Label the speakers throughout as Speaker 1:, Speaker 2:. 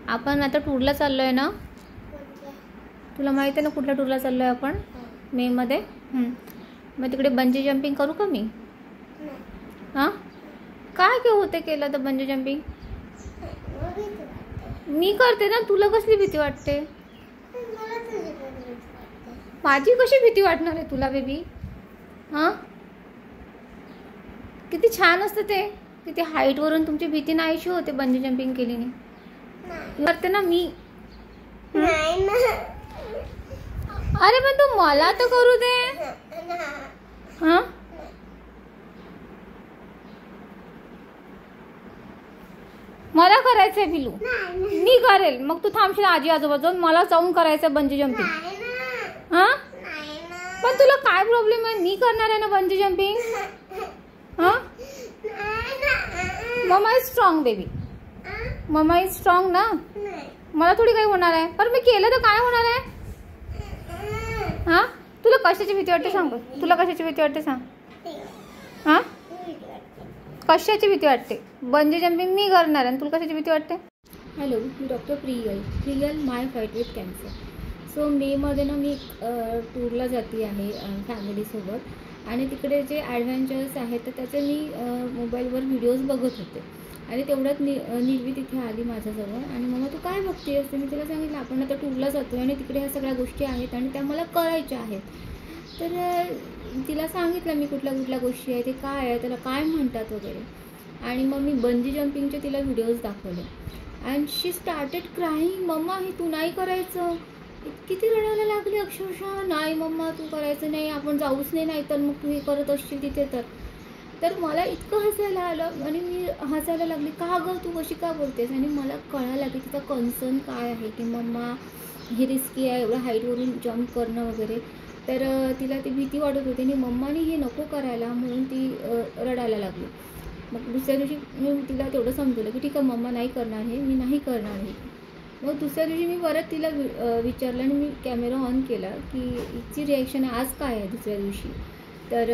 Speaker 1: आपण आता टूरला चाललो आहे ना, तुला माहिती आहे ना कुठल्या टूरला चाललो आहे आपण? मे मध्ये. मग तिकडे बंजी जंपिंग करू का मी? हां, काय काय होते केलं तर बंजी जंपिंग? मी करते ना, तुला कसली भीती वाटते? माझी कशी भीती वाटणार आहे तुला बेबी? हां, किती छान असतं ते, किती हाईटवरून तुमची भीती नाहीशी होते बंजी जंपिंग केल्याने. करते ना मी. अरे पण तू मला तर करू दे. हां, मला करायचंय पिलू, मी करेल. मग तू थांबशील आजी आजोबा जाऊन, मला जाऊन करायचं बंजी जंपिंग. हां, पण तुला काय प्रॉब्लेम आहे? मी करणार आहे ना बंजी जंपिंग. हां, mama is strong baby, mama is strong ना. मला थोडी काही होणार आहे, पण मी केलं तर काय होणार आहे? हां, तुला कशाची भीती वाटते सांग? तुला कशाची भीती वाटते सांग? हां, कशाची भीती वाटते? बंजी जंपिंग मी करणार आहे, तुला कशाची भीती वाटते? हॅलो, मी doctor Priyal my fight with cancer. So मेमध्ये ना मी टूरला जाते आहे फॅमिलीसोबत, आणि तिकडे जे ॲडव्हेंचर्स आहेत तर त्याचे मी मोबाईलवर व्हिडिओज बघत होते. आणि तेवढ्यात निर्वी तिथे आली माझ्याजवळ, आणि मम्मा तू काय बघते असते? मी तिला सांगितलं आपण आता टूरला जातो आणि तिकडे ह्या सगळ्या गोष्टी आहेत आणि त्या मला करायच्या आहेत. तर तिला सांगितलं मी कुठल्या कुठल्या गोष्टी आहेत, ते काय आहे, त्याला काय म्हणतात वगैरे. आणि मग मी बंजी जंपिंगचे तिला व्हिडिओज दाखवले. And she started crying, mama हे तू नाही करायचं. किती रडायला लागली अक्षरशः. नाही मम्मा तू करायचं नाही, आपण जाऊच नाही, तर मग तू हे करत असशील तिथे. तर मला इतकं हसायला आलं आणि मी हसायला लागली, का गं तू कशी का बोलतेस? आणि मला कळायला की तिचा कन्सर्न काय आहे, की मम्मा हे रिस्की आहे एवढं हाईटवरून जम्प करणं वगैरे. तर तिला ती भीती वाटत होती आणि मम्माने हे नको करायला म्हणून ती रडायला लागली. मग दुसऱ्या दिवशी मी तिला तेवढं समजवलं की ठीक आहे मम्मा नाही करणार हे, मी नाही करणार हे. मग दुसऱ्या दिवशी मी परत तिला विचारलं आणि मी कॅमेरा ऑन केला की हिची रिॲक्शन आज काय आहे दुसऱ्या दिवशी. तर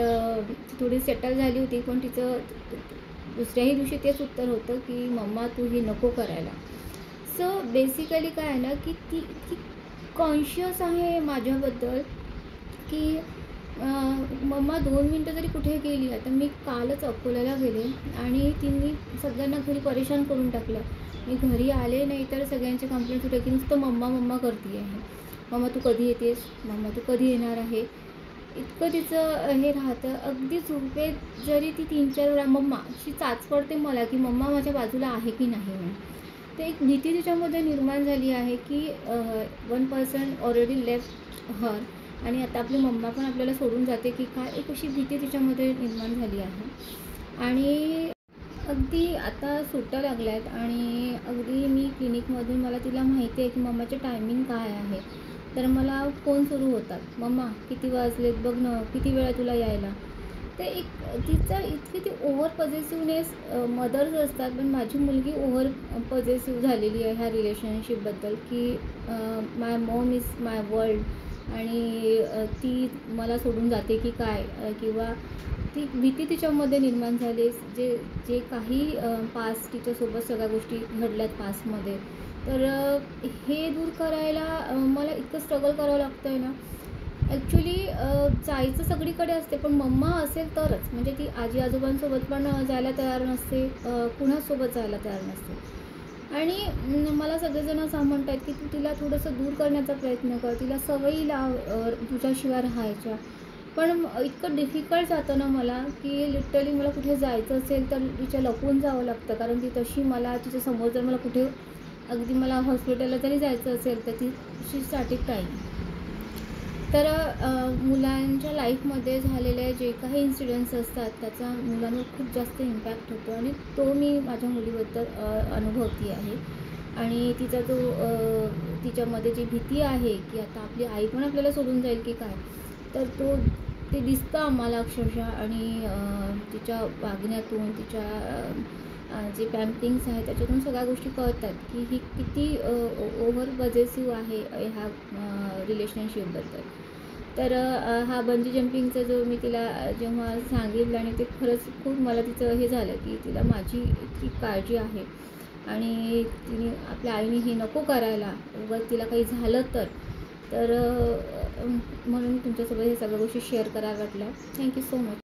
Speaker 1: ती थोडी सेटल झाली होती, पण तिचं दुसऱ्याही दिवशी तेच उत्तर होतं की मम्मा तू हे नको करायला. सो बेसिकली काय आहे ना की ती कॉन्शियस आहे माझ्याबद्दल की मम्मा 2 मिनटं जरी कुठे गेली. आता मी कालच अकोल्याला गेले आणि तिने सगळ्यांना घरी परेशान करून टाकलं. मी घरी आले नाही तर सगळ्यांचे कंप्लेंट्स होते की नुसतं मम्मा मम्मा करते आहे. मम्मा तू कधी येतेस, मम्मा तू कधी येणार आहे, इतकं तिचं हे राहतं. अगदी झोपेत जरी ती 3-4 वेळा मम्मा अशी चाच पडते मला की मम्मा माझ्या बाजूला आहे की नाही म्हणून. तर एक भीती तिच्यामध्ये निर्माण झाली आहे की 1% ऑलरेडी लेफ्ट हर, आणि आता आपली मम्मा पण आपल्याला सोडून जाते की काय, एक अशी भीती तिच्यामध्ये निर्माण झाली आहे. आणि अगदी आता सुट्ट्या लागल्या आहेत आणि अगदी मी क्लिनिकमधून मला तिला माहिती आहे की मम्माचे टायमिंग काय आहे. तर मला फोन सुरू होतात, मम्मा किती वाजलेत बघ ना, किती वेळा तुला यायला. तर एक तिचं इतकी ती ओव्हर पॉझिटिव्हनेस मदर्स असतात, पण माझी मुलगी ओव्हर पॉझिटिव्ह झालेली आहे ह्या रिलेशनशिपबद्दल की माय मॉम इज माय वर्ल्ड, आणि ती मला सोडून जाते की काय, किंवा ती भीती तिच्यामध्ये निर्माण झाली. जे काही पास्ट तिच्यासोबत सगळ्या गोष्टी घडल्यात पास्टमध्ये, तर हे दूर करायला मला इतकं स्ट्रगल करावं लागतं आहे ना. ॲक्च्युली जायचं सगळीकडे असते, पण मम्मा असेल तरच, म्हणजे ती आजी आजोबांसोबत पण जायला तयार नसते, कुणासोबत जायला तयार नसते. आणि मला सगळेजण असं म्हणतात की तू तिला थोडंसं दूर करण्याचा प्रयत्न कर, तिला सवयी लाव तुझ्याशिवाय राहायच्या. पण इतकं डिफिकल्ट जातं ना मला की लिटरली मला कुठे जायचं असेल तर तिच्या लपून जावं लागतं, कारण ती तशी मला तिच्यासमोर जर मला कुठे अगदी मला हॉस्पिटलला जरी जायचं असेल तर ती साठी टाईम. तर मुलांच्या लाईफमध्ये झालेले जे काही इन्सिडेंट्स असतात त्याचा मुलांवर खूप जास्त इम्पॅक्ट होतो, आणि तो मी माझ्या मुलीबद्दल अनुभवती आहे. आणि तिचा जो तिच्यामध्ये जी भीती आहे की आता आपली आई पण आपल्याला सोडून जाईल की काय, तर ते दिसतं आम्हाला अक्षरशः. आणि तिच्या वागण्यातून, तिच्या जे पॅम्पटिंग्स आहेत त्याच्यातून सगळ्या गोष्टी कळतात की ही किती ओव्हर पॉझिटिव्ह आहे ह्या रिलेशनशिपबद्दल. तर हा बंजी जंपिंगचा जो मी तिला जेव्हा सांगितलं, आणि ते खरंच खूप मला तिचं हे झालं की तिला माझी इतकी काळजी आहे. आणि तिने आपल्या आईने हे नको करायला, उगाच तिला काही झालं तर म्हणून तुमच्यासोबत हे सगळ्या गोष्टी शेअर करायला वाटल्या. Thank you so much.